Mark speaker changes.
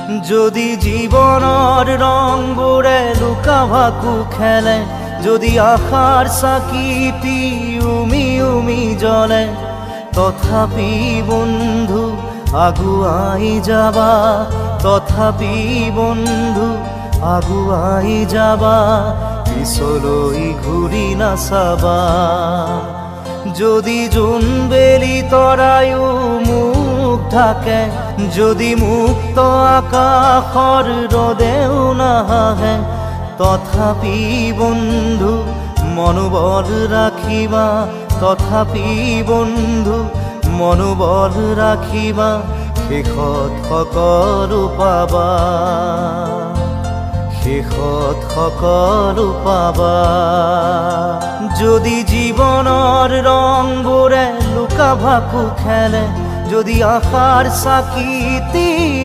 Speaker 1: যদি জীবনৰ ৰংবোৰে লুকা ভাকু খেলে, যদি আশাৰ চাকি উমি উমি জ্বলে, তথাপি বন্ধু আগুৱাই যাবা, তথাপি বন্ধু আগুৱাই যাবা, পিছলৈ ঘূৰি নাচাবা। যদি জোনবেলি তৰায়ো মুখ ঢাকে, যদি মুক্ত আকাশৰ ৰদেও নাহে, তথাপি বন্ধু মনোবল ৰাখিবা, তথাপি বন্ধু মনোবল ৰাখিবা, শেষত সকলো পাবা, শেষত সকলো পাবা। যদি জীৱনৰ ৰংবোৰে লুকা ভাকু খেলে, যদি আশাৰ চাকি